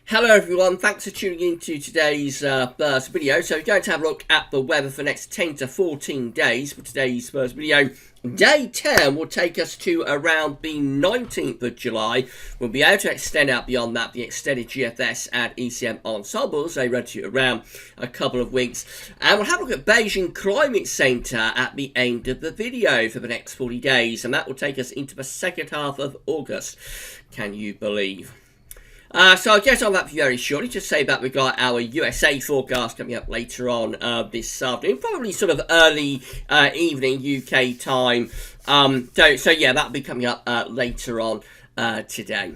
Hello everyone, thanks for tuning in to today's first video. So we're going to have a look at the weather for the next 10 to 14 days for today's first video. Day 10 will take us to around the 19th of July. We'll be able to extend out beyond that, the extended GFS and ECM ensembles. They run to around a couple of weeks. And we'll have a look at Beijing Climate Centre at the end of the video for the next 40 days. And that will take us into the second half of August. Can you believe? So I'll get on that very shortly. Just say that we've got our USA forecast coming up later on this afternoon, probably sort of early evening UK time. So yeah, that'll be coming up later on today.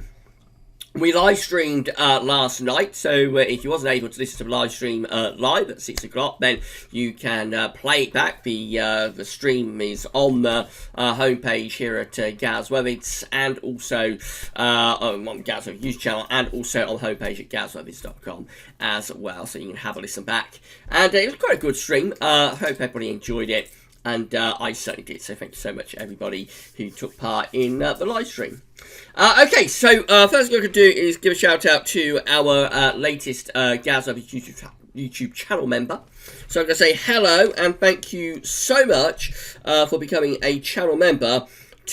We live streamed last night, so if you wasn't able to listen to the live stream live at 6 o'clock, then you can play it back. The stream is on the homepage here at GavsWeatherVids, and also on GavsWeatherVids YouTube channel, and also on the homepage at GavsWeatherVids.com as well, so you can have a listen back. And it was quite a good stream. I hope everybody enjoyed it. And I certainly did, so thank you so much everybody who took part in the live stream. Okay, so first thing I could do is give a shout out to our latest GavsWeatherVids YouTube channel member. So I'm going to say hello and thank you so much for becoming a channel member.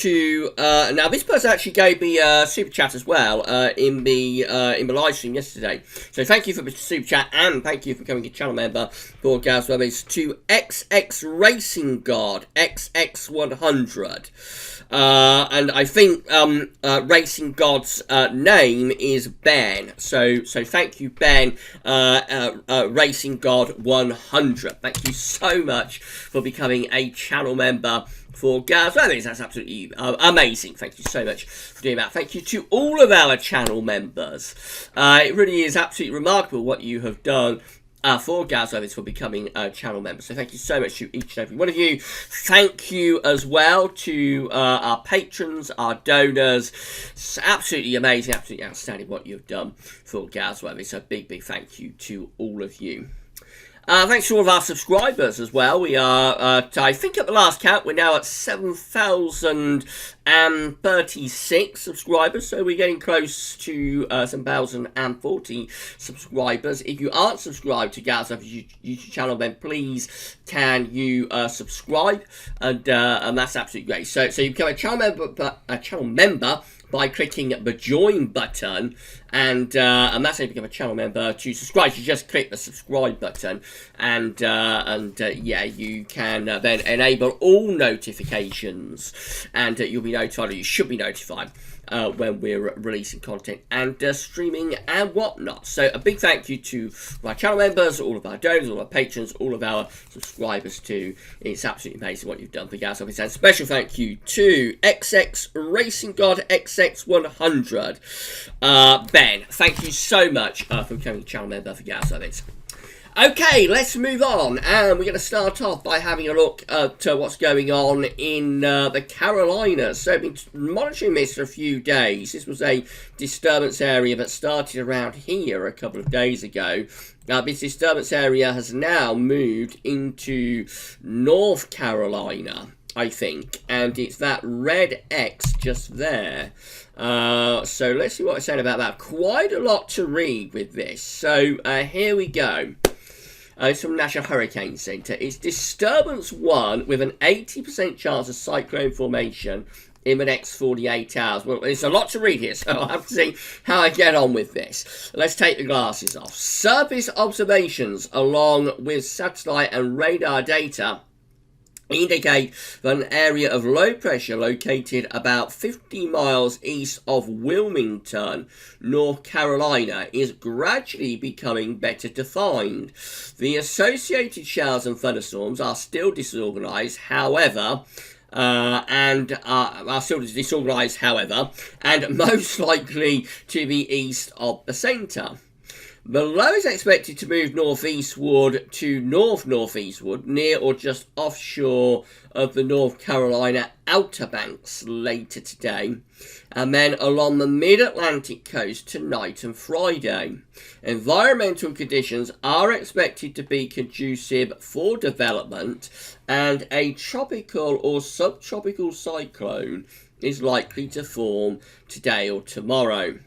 Now this person actually gave me a super chat as well in the live stream yesterday. So thank you for the super chat and thank you for becoming a channel member for GavsWeatherVids. To XX Racing God XX100. And I think Racing God's name is Ben. So thank you, Ben, Racing God 100. Thank you so much for becoming a channel member for GavsWeatherVids. That's absolutely amazing. Thank you so much for doing that. Thank you to all of our channel members. It really is absolutely remarkable what you have done for GavsWeatherVids for becoming a channel member. So thank you so much to each and every one of you. Thank you as well to our patrons, our donors. It's absolutely amazing, absolutely outstanding what you've done for GavsWeatherVids. So big thank you to all of you. Thanks to all of our subscribers as well. We are, I think at the last count, we're now at 7,036 subscribers. So we're getting close to 7,040 subscribers. If you aren't subscribed to GavsWeatherVids YouTube channel, then please can you subscribe, and that's absolutely great. So you become a channel member by clicking the join button, and that's how you become a channel member. To subscribe, you just click the subscribe button, and yeah, you can then enable all notifications, and you'll be notified, or you should be notified when we're releasing content and streaming and whatnot. So a big thank you to my channel members, all of our donors, all our patrons, all of our subscribers too. It's absolutely amazing what you've done for GavsWeatherVids. And special thank you to XX Racing God XX100. Ben, thank you so much for becoming a channel member for GavsWeatherVids. Okay, let's move on, and we're going to start off by having a look at what's going on in the Carolinas. So I've been monitoring this for a few days. This was a disturbance area that started around here a couple of days ago. This disturbance area has now moved into North Carolina, I think, and it's that red X just there. So let's see what it's saying about that. Quite a lot to read with this. So here we go. It's from National Hurricane Center. It's Disturbance 1 with an 80% chance of cyclone formation in the next 48 hours. Well, there's a lot to read here, so I'll have to see how I get on with this. Let's take the glasses off. Surface observations along with satellite and radar data indicate that an area of low pressure located about 50 miles east of Wilmington, North Carolina, is gradually becoming better defined. The associated showers and thunderstorms are still disorganized, however, and most likely to the east of the center. The low is expected to move northeastward to north-northeastward, near or just offshore of the North Carolina Outer Banks later today, and then along the mid-Atlantic coast tonight and Friday. Environmental conditions are expected to be conducive for development, and a tropical or subtropical cyclone is likely to form today or tomorrow.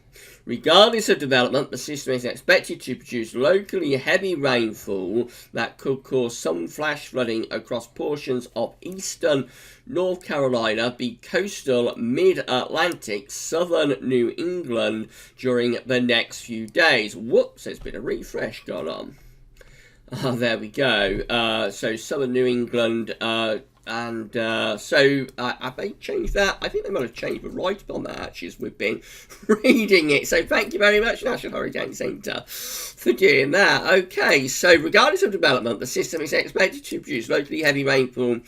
Regardless of development, the system is expected to produce locally heavy rainfall that could cause some flash flooding across portions of eastern North Carolina, the coastal mid-Atlantic, southern New England during the next few days. Whoops, there's been a refresh going on. There we go. So southern New England, so I may change that. I think they might have changed the writing on that actually as we've been reading it. So thank you very much, National Hurricane Centre, for doing that. Okay, so regardless of development, the system is expected to produce locally heavy rainfall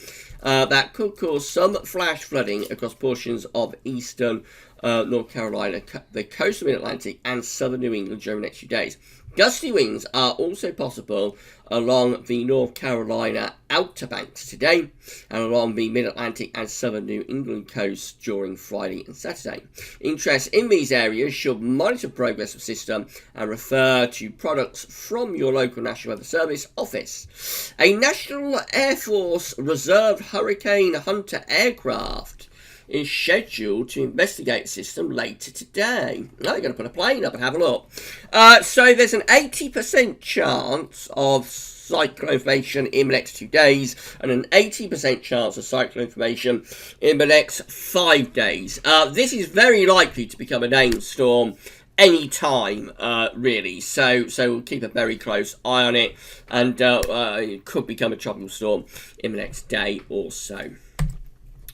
that could cause some flash flooding across portions of eastern North Carolina, the coastal mid-Atlantic, and southern New England during the next few days. Gusty winds are also possible along the North Carolina Outer Banks today and along the Mid-Atlantic and southern New England coasts during Friday and Saturday. Interest in these areas should monitor progress of the system and refer to products from your local National Weather Service office. A National Air Force Reserve Hurricane Hunter aircraft is scheduled to investigate the system later today. Now they're going to put a plane up and have a look. So there's an 80% chance of cyclone formation in the next 2 days and an 80% chance of cyclone formation in the next 5 days. This is very likely to become a named storm any time, really. So we'll keep a very close eye on it, and it could become a tropical storm in the next day or so.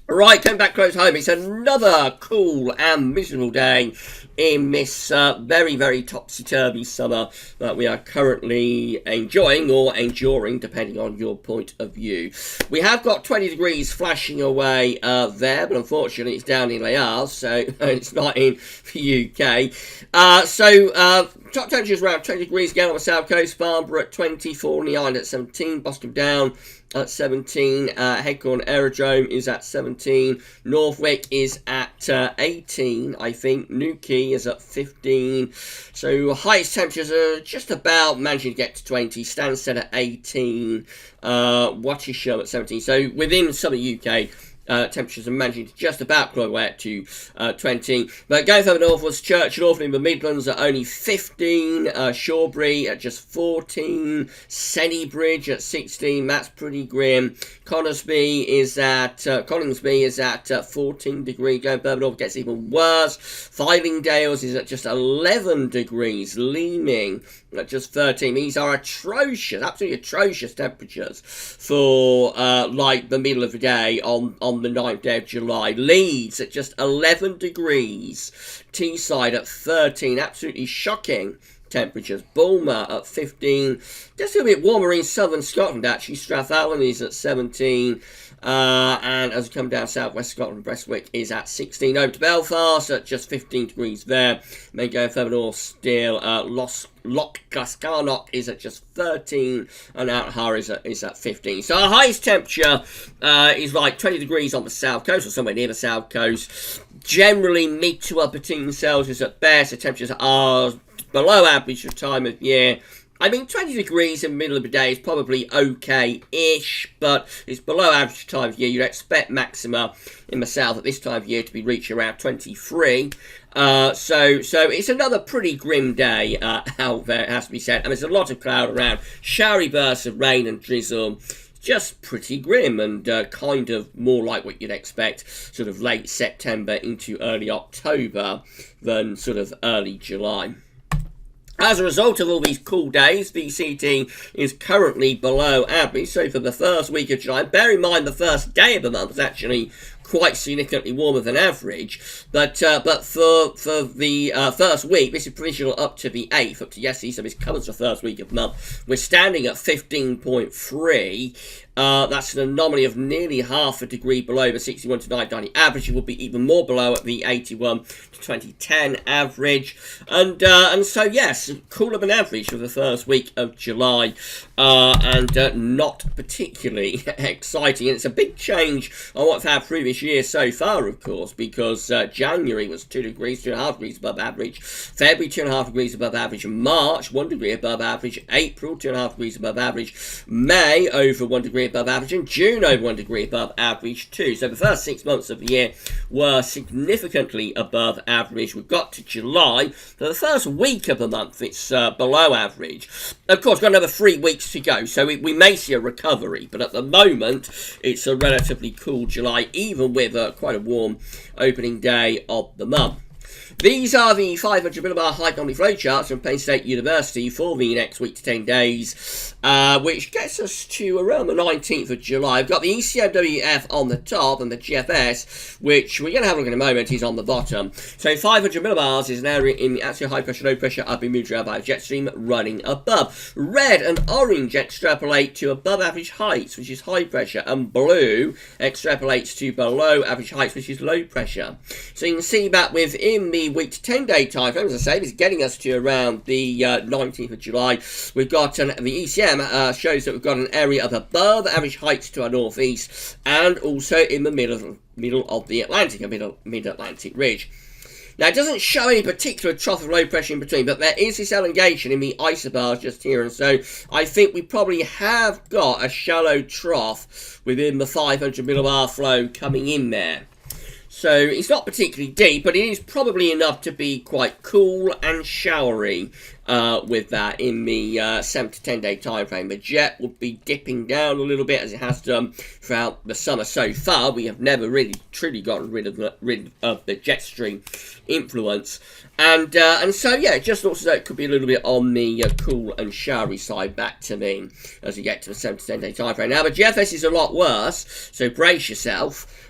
Right, coming back close home, it's another cool and miserable day in this very, very topsy-turvy summer that we are currently enjoying or enduring, depending on your point of view. We have got 20 degrees flashing away there, but unfortunately it's down in Les Havres, so it's not in the UK. Top temperatures around 20 degrees again on the south coast. Farnborough at 24, on the island at 17, Boston down at 17, Headcorn Aerodrome is at 17, Northwick is at 18, I think, Newquay is at 15, so highest temperatures are just about managing to get to 20, Stansted at 18, Wattisham at 17, so within southern UK, temperatures are managing to just about claw away up to 20. But going further northwards, Churchill in the Midlands at only 15, Shawbury at just 14, Sennybridge at 16, that's pretty grim. Coningsby is at 14 degrees. Going further north gets even worse. Fylingdales is at just 11 degrees. Leeming at just 13. These are atrocious, absolutely atrocious temperatures for like the middle of the day on the 9th day of July. Leeds at just 11 degrees. Teesside at 13. Absolutely shocking temperatures. Bulmer at 15. Just a bit warmer in southern Scotland, actually. Strathallan is at 17. And as we come down southwest Scotland, Prestwick is at 16. Over to Belfast at just 15 degrees there. Then going further north still, Loch Glascarnock is at just 13, and Outhar is at 15. So our highest temperature is like 20 degrees on the south coast, or somewhere near the south coast. Generally mid to upper teens Celsius at best. The temperatures are below average for time of year. I mean, 20 degrees in the middle of the day is probably okay-ish, but it's below average time of year. You'd expect maxima in the south at this time of year to be reaching around 23. So it's another pretty grim day out there, it has to be said. And there's a lot of cloud around. Showery bursts of rain and drizzle. Just pretty grim and kind of more like what you'd expect sort of late September into early October than sort of early July. As a result of all these cool days, VCT is currently below average. So for the first week of July, bear in mind the first day of the month is actually quite significantly warmer than average. But for the first week, this is provisional up to the 8th, up to yesterday, so this covers the first week of the month. We're standing at 15.3. That's an anomaly of nearly half a degree below the 61 to 990 average. It will be even more below at the 81 to 2010 average. And so, yes, cooler than average for the first week of July. And not particularly exciting. And it's a big change on what we've had previous this year so far, of course, because January was 2 degrees, 2.5 degrees above average. February, 2.5 degrees above average. March, 1 degree above average. April, 2.5 degrees above average. May, over 1 degree above average. And June, over 1 degree above average too. So the first 6 months of the year were significantly above average. We've got to July. For the first week of the month, it's below average. Of course, got another 3 weeks to go, so we may see a recovery. But at the moment, it's a relatively cool July, even with quite a warm opening day of the month. These are the 500 millibar high anomaly flow charts from Penn State University for the next week to 10 days, which gets us to around the 19th of July. I've got the ECMWF on the top and the GFS, which we're going to have a look in a moment, is on the bottom. So 500 millibars is an area in the actual high pressure, low pressure, up in moved around by a jet stream running above. Red and orange extrapolate to above average heights, which is high pressure, and blue extrapolates to below average heights, which is low pressure. So you can see that within the week to 10 day time frame, as I say, is getting us to around the 19th of July. We've got the ECM shows that we've got an area of above average heights to our northeast, and also in the middle of the Atlantic, a mid-Atlantic ridge. Now, it doesn't show any particular trough of low pressure in between, but there is this elongation in the isobars just here, and so I think we probably have got a shallow trough within the 500 millibar flow coming in there. So it's not particularly deep, but it is probably enough to be quite cool and showery with that in the 7 to 10 day time frame. The jet will be dipping down a little bit, as it has done throughout the summer so far. We have never really truly gotten rid of the jet stream influence, and so yeah, it just looks as though it could be a little bit on the cool and showery side back to me as we get to the 7 to 10 day time frame. Now the GFS is a lot worse, so brace yourself.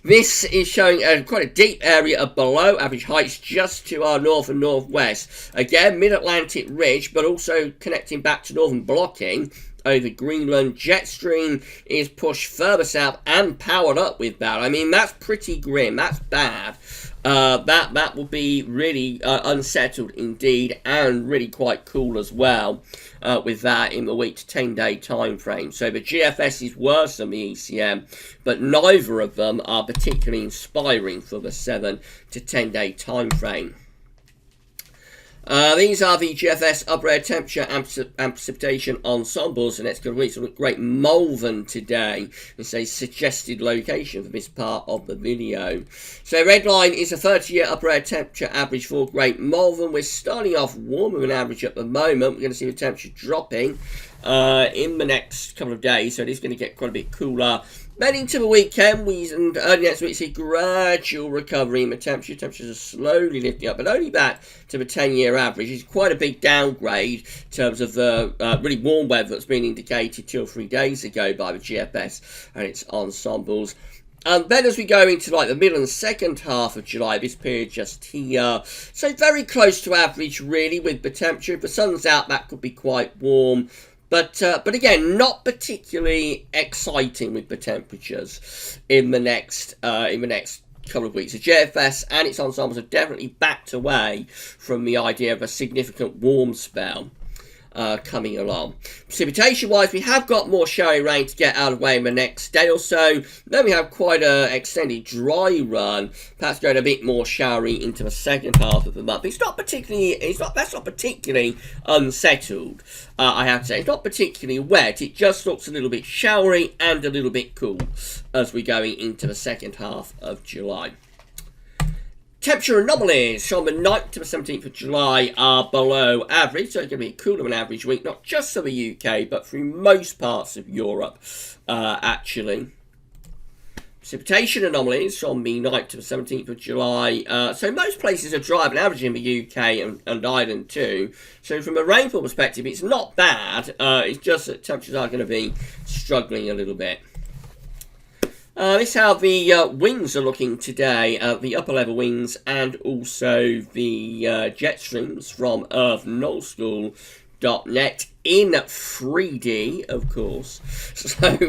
This is showing quite a deep area of below average heights just to our north and northwest. Again, mid-Atlantic ridge, but also connecting back to northern blocking over Greenland. Jet stream is pushed further south and powered up with that. I mean, that's pretty grim. That's bad. That will be really unsettled indeed, and really quite cool as well with that in the week to 10 day time frame. So the GFS is worse than the ECM, but neither of them are particularly inspiring for the 7 to 10 day time frame. These are the GFS upper air temperature and precipitation ensembles, and it's going to reach some Great Malvern today. It's a suggested location for this part of the video. So red line is a 30-year upper air temperature average for Great Malvern. We're starting off warmer than average at the moment. We're going to see the temperature dropping in the next couple of days, so it is going to get quite a bit cooler. Then into the weekend, and early next week, see gradual recovery in the temperature. Temperatures are slowly lifting up, but only back to the 10-year average. It's quite a big downgrade in terms of the really warm weather that's been indicated 2 or 3 days ago by the GFS and its ensembles. And then as we go into like the middle and second half of July, this period just here, so very close to average really with the temperature. If the sun's out, that could be quite warm. But again, not particularly exciting with the temperatures in the next couple of weeks. The JFS and its ensembles have definitely backed away from the idea of a significant warm spell coming along. Precipitation-wise, we have got more showery rain to get out of the way in the next day or so. Then we have quite an extended dry run, perhaps going a bit more showery into the second half of the month. That's not particularly unsettled. I have to say, it's not particularly wet. It just looks a little bit showery and a little bit cool as we're going into the second half of July. Temperature anomalies from the 9th to the 17th of July are below average, so it's going to be a cooler than average week, not just for the UK, but through most parts of Europe, actually. Precipitation anomalies from the 9th to the 17th of July. So most places are drier than average in the UK and Ireland too. So from a rainfall perspective, it's not bad. It's just that temperatures are going to be struggling a little bit. This is how the winds are looking today, the upper level winds, and also the jet streams from earthnullschool.net in 3D, of course. So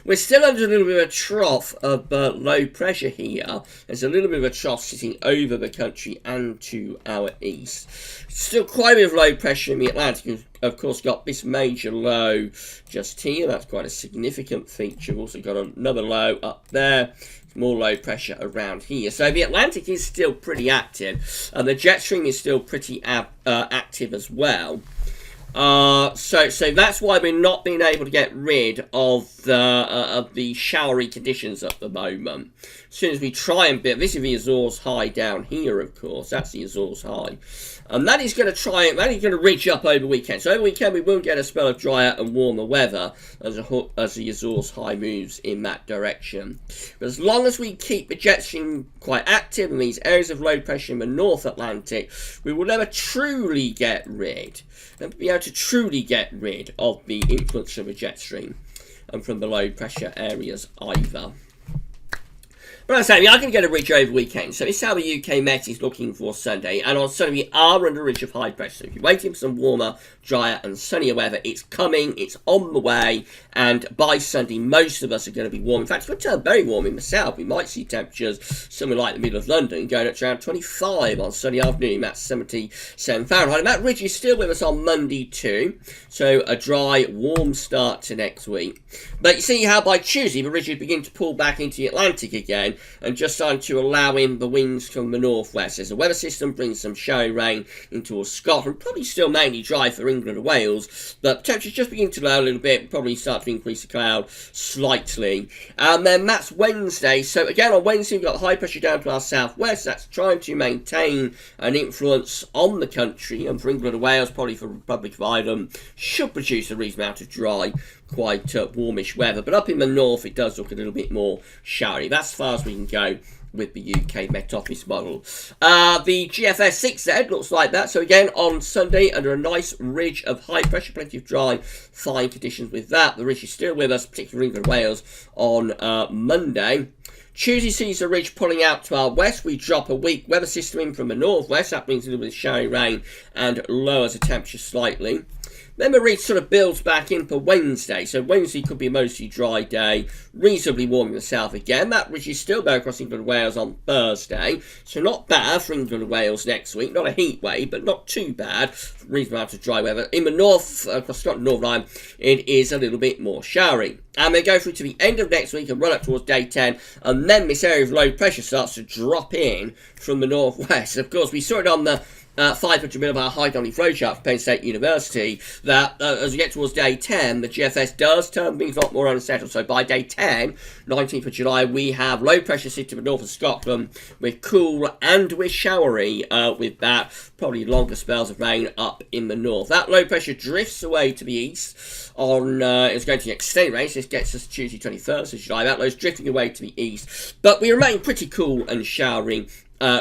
we're still under a little bit of a trough of low pressure here. There's a little bit of a trough sitting over the country and to our east. Still quite a bit of low pressure in the Atlantic. We've, of course, got this major low just here. That's quite a significant feature. We've also got another low up there. more low pressure around here. So the Atlantic is still pretty active, and the jet stream is still pretty active as well. So that's why we're not being able to get rid of the showery conditions at the moment. As soon as we try and build, this is the Azores High down here, of course. That's the Azores High. And that is going to reach up over the weekend. So over the weekend we will get a spell of drier and warmer weather as the Azores High moves in that direction. But as long as we keep the jet stream quite active in these areas of low pressure in the North Atlantic, we will never truly get rid of the influence of the jet stream and from the low pressure areas either. But as I say, I can get a ridge over weekend. So this is how the UK Met is looking for Sunday. And on Sunday, we are under a ridge of high pressure. So if you're waiting for some warmer, drier and sunnier weather, it's coming, it's on the way. And by Sunday, most of us are going to be warm. In fact, it's going to turn very warm in the south. We might see temperatures somewhere like the middle of London going up to around 25 on Sunday afternoon. That's 77 Fahrenheit. And that ridge is still with us on Monday too. So a dry, warm start to next week. But you see how by Tuesday, the ridge is beginning to pull back into the Atlantic again, and just starting to allow in the winds from the northwest as the weather system brings some showy rain into Scotland. Probably still mainly dry for England and Wales, but temperatures just begin to lower a little bit, probably start to increase the cloud slightly. And then that's Wednesday. So again on Wednesday we've got high pressure down to our southwest. That's trying to maintain an influence on the country, and for England and Wales, probably for the Republic of Ireland, should produce a reasonable amount of dry, quite warmish weather. But up in the north it does look a little bit more showery. That's as far as we can go with the UK Met Office model. The GFS 6Z looks like that. So again on Sunday under a nice ridge of high pressure, plenty of dry, fine conditions with that. The ridge is still with us, particularly England and Wales on Monday. Tuesday sees the ridge pulling out to our west. We drop a weak weather system in from the northwest. That brings a little bit of showery rain and lowers the temperature slightly. Then the ridge sort of builds back in for Wednesday. So Wednesday could be a mostly dry day, reasonably warm in the south again. That ridge is still there across England and Wales on Thursday. So not bad for England and Wales next week. Not a heat wave, but not too bad. Reasonable amount of dry weather. In the north, across Scotland, Northern Ireland, it is a little bit more showery. And they go through to the end of next week and run up towards day 10. And then this area of low pressure starts to drop in from the northwest. Of course, we saw it on the 500 millibar high dynamic flow chart for Penn State University, that as we get towards day 10, the GFS does turn things a lot more unsettled. So by day 10, 19th of July, we have low pressure sitting to the north of Scotland with cool and with showery, with that probably longer spells of rain up in the north. That low pressure drifts away to the east on, it's going to extend range. This gets us Tuesday 21st of July. That low's drifting away to the east, but we remain pretty cool and showery.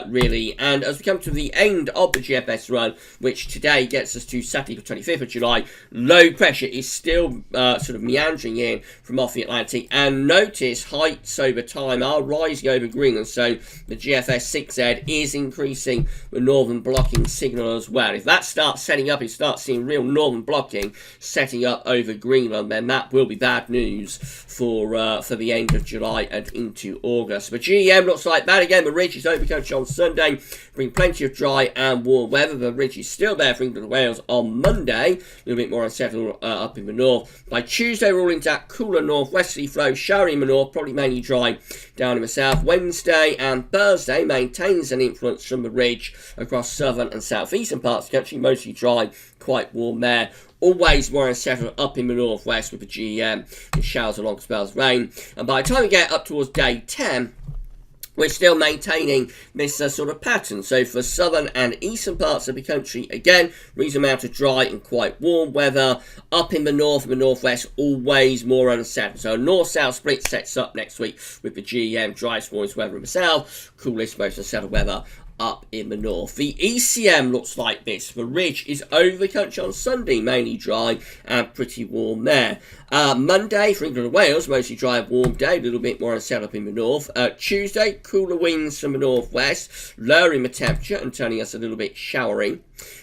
Really, and as we come to the end of the GFS run, which today gets us to Saturday the 25th of July, low pressure is still sort of meandering in from off the Atlantic, and notice heights over time are rising over Greenland, so the GFS 6Z is increasing the northern blocking signal as well. If that starts setting up, it starts seeing real northern blocking setting up over Greenland, then that will be bad news for the end of July and into August. But GEM looks like that again. The ridge is overcome on Sunday, bring plenty of dry and warm weather. The ridge is still there for England and Wales on Monday, a little bit more unsettled up in the north. By Tuesday, we're all into that cooler northwesterly flow, showery in the north, probably mainly dry down in the south. Wednesday and Thursday maintains an influence from the ridge across southern and southeastern parts of the country, mostly dry, quite warm there. Always more unsettled up in the northwest with the GEM, with showers and long spells of rain. And by the time we get up towards day 10, we're still maintaining this sort of pattern. So for southern and eastern parts of the country, again, reasonable amount of dry and quite warm weather. Up in the north and the northwest, always more unsettled. So a north-south split sets up next week with the GEM, driest, warmest weather in the south, coolest, most unsettled weather up in the north. The ECM looks like this. The ridge is over the country on Sunday, mainly dry and pretty warm there. Monday for England and Wales, mostly dry and warm day, a little bit more unsettled up in the north. Tuesday, cooler winds from the northwest, lowering the temperature and turning us a little bit showery.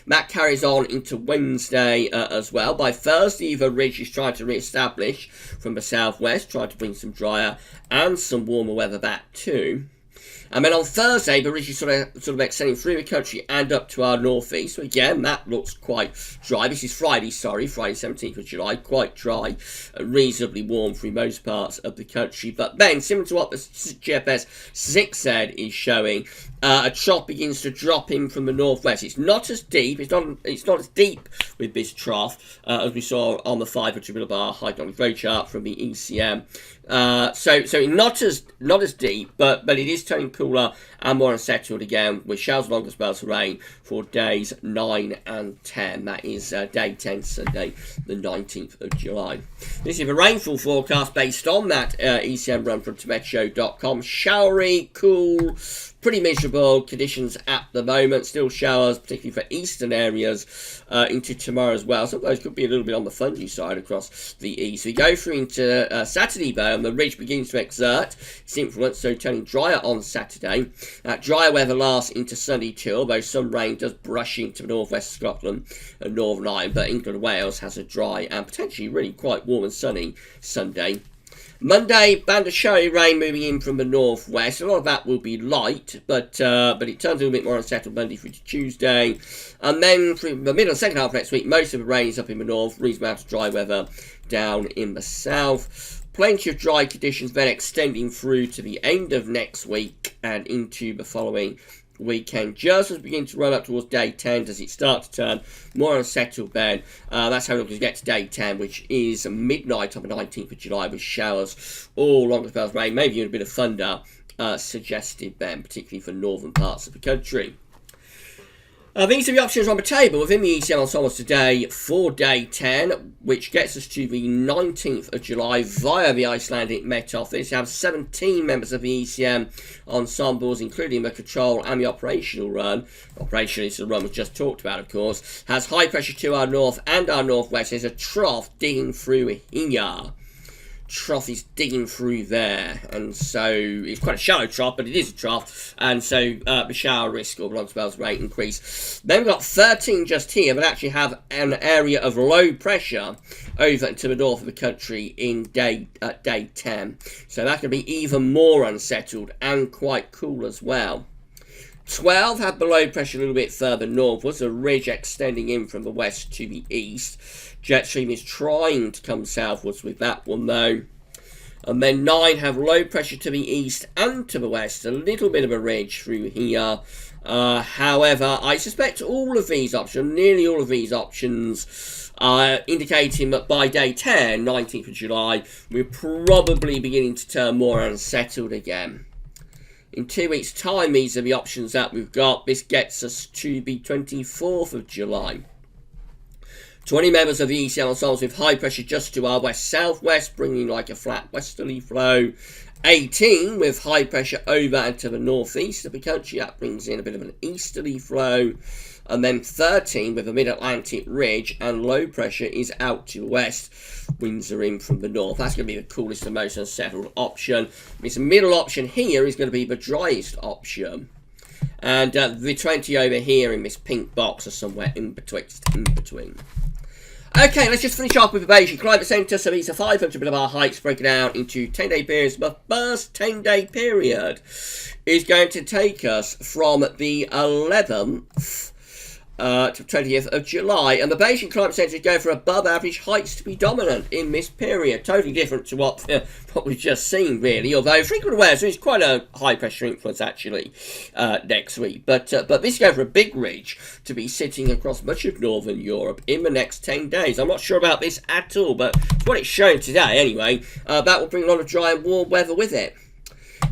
That carries on into Wednesday as well. By Thursday, the ridge is trying to re-establish from the southwest, trying to bring some drier and some warmer weather back too. And then on Thursday, the ridge is sort of extending through the country and up to our northeast. So again, that looks quite dry. This is Friday, 17th of July. Quite dry, reasonably warm through most parts of the country. But then, similar to what the GFS 6 said is showing, a trough begins to drop in from the northwest. It's not as deep. It's not as deep with this trough as we saw on the 500 millibar hydrologic flow chart from the ECM. So not as deep, but it is turning cooler and more unsettled again, with showers longer spells of rain for days 9 and 10. That is day 10, Sunday, the 19th of July. This is the rainfall forecast based on that ECM run from Meteo.com. Showery, cool, pretty miserable conditions at the moment. Still showers, particularly for eastern areas, into tomorrow as well. Some of those could be a little bit on the fungy side across the east. We go through into Saturday, though, and the ridge begins to exert its influence, so turning drier on Saturday. Drier weather lasts into Sunday too, although some rain does brush into northwest Scotland and Northern Ireland, but England and Wales has a dry and potentially really quite warm and sunny Sunday. Monday, band of showy rain moving in from the northwest. A lot of that will be light, but it turns a little bit more unsettled Monday through to Tuesday. And then through the middle and second half of next week, most of the rain is up in the north, reasonable amount of dry weather down in the south. Plenty of dry conditions then extending through to the end of next week and into the following weekend. Just as we begin to roll up towards day 10, does it start to turn more unsettled then? That's how we're going to get to day 10, which is midnight on the 19th of July, with showers all along the spells of rain, maybe even a bit of thunder suggested then, particularly for northern parts of the country. These are the options on the table within the ECM ensembles today for day 10, which gets us to the 19th of July via the Icelandic Met Office. We have 17 members of the ECM ensembles, including the control and the operational run. Operational is the run we just talked about, of course. Has high pressure to our north and our northwest. There's a trough digging through here. Trough is digging through there, and so it's quite a shallow trough, but it is a trough, and so the shower risk or long spells rate increase. Then we've got 13 just here, but actually have an area of low pressure over to the north of the country in day 10. So that could be even more unsettled and quite cool as well. 12 have below pressure a little bit further northwards, a ridge extending in from the west to the east. Jet stream is trying to come southwards with that one though. And then 9 have low pressure to the east and to the west, a little bit of a ridge through here. However, I suspect all of these options, nearly all of these options, are indicating that by day 10, 19th of July, we're probably beginning to turn more unsettled again. In 2 weeks' time, these are the options that we've got. This gets us to the 24th of July. 20 members of the ECM ensembles with high pressure just to our west-southwest, bringing like a flat westerly flow. 18 with high pressure over and to the northeast of the country. That brings in a bit of an easterly flow. And then 13 with a mid-Atlantic ridge, and low pressure is out to the west. Winds are in from the north. That's going to be the coolest and most unsettled option. This middle option here is going to be the driest option. And the 20 over here in this pink box are somewhere in between. Okay, let's just finish off with the Beijing Climate Centre. So these are 500 millibar heights broken down into 10-day periods. The first 10-day period is going to take us from the 11th to 20th of July, and the Beijing Climate Centre is going for above average heights to be dominant in this period. Totally different to what we've just seen, really, although frequent awareness is quite a high pressure influence actually next week. But this is going for a big ridge to be sitting across much of northern Europe in the next 10 days. I'm not sure about this at all, but it's what it's showing today anyway. That will bring a lot of dry and warm weather with it.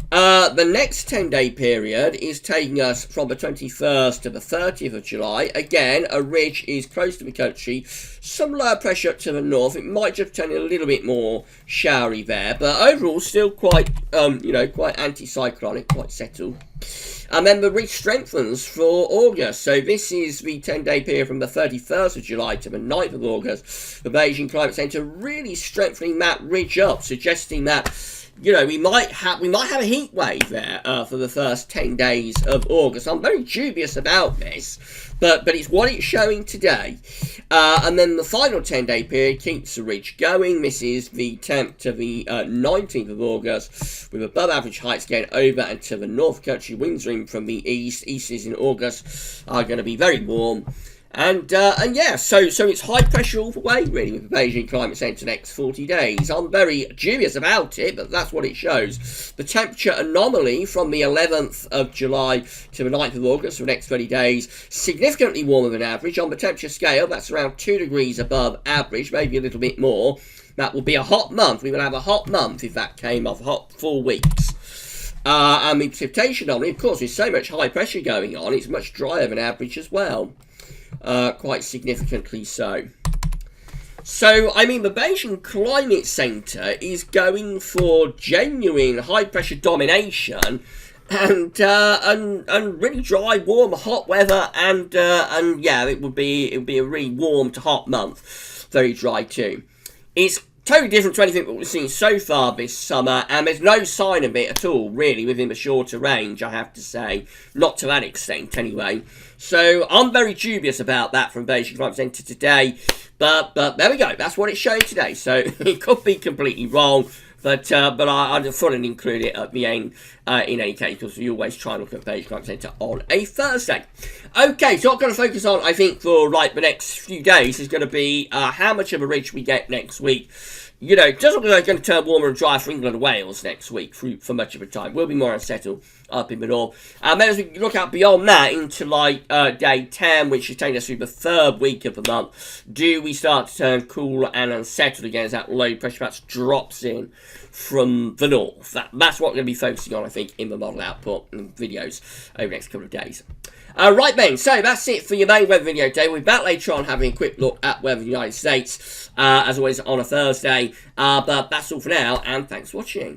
The next 10-day period is taking us from the 21st to the 30th of July. Again, a ridge is close to the country. Some lower pressure up to the north. It might just turn a little bit more showery there, but overall still quite, quite anticyclonic, quite settled. And then the ridge strengthens for August. So this is the 10-day period from the 31st of July to the 9th of August. The Beijing Climate Centre really strengthening that ridge up, suggesting that we might have a heat wave there for the first 10 days of August. I'm very dubious about this, but it's what it's showing today. And then the final 10-day period keeps the ridge going. This is the 10th to the 19th of August, with above average heights going over and to the north country. Winds in from the east. Easters in August are going to be very warm. And yeah, so it's high pressure all the way, really, with the Beijing Climate Centre next 40 days. I'm very dubious about it, but that's what it shows. The temperature anomaly from the 11th of July to the 9th of August for the next 30 days, significantly warmer than average. On the temperature scale, that's around 2 degrees above average, maybe a little bit more. That will be a hot month. We will have a hot month if that came off, hot 4 weeks. And the precipitation anomaly, of course, with so much high pressure going on, it's much drier than average as well. Quite significantly so. So, I mean, the Beijing Climate Centre is going for genuine high-pressure domination and really dry, warm, hot weather, and yeah, it would be a really warm to hot month. Very dry too. It's totally different to anything that we've seen so far this summer, and there's no sign of it at all, really, within the shorter range, I have to say. Not to that extent, anyway. So, I'm very dubious about that from Beijing Climate Centre today, but there we go, that's what it's showing today, so it could be completely wrong, but I just thought I'd include it at the end in any case, because we always try and look at Beijing Climate Centre on a Thursday. Okay, so what I'm going to focus on, I think, for like the next few days is going to be how much of a ridge we get next week. You know, it doesn't look like it's going to turn warmer and drier for England and Wales next week for much of the time. We'll be more unsettled up in the north. And then as we look out beyond that into like day 10, which is taking us through the third week of the month, do we start to turn cool and unsettled again as that low pressure patch drops in from the north? That's what we're going to be focusing on, I think, in the model output and videos over the next couple of days. Right then, so that's it for your main weather video today. We'll be back later on having a quick look at weather in the United States, as always on a Thursday. But that's all for now, and thanks for watching.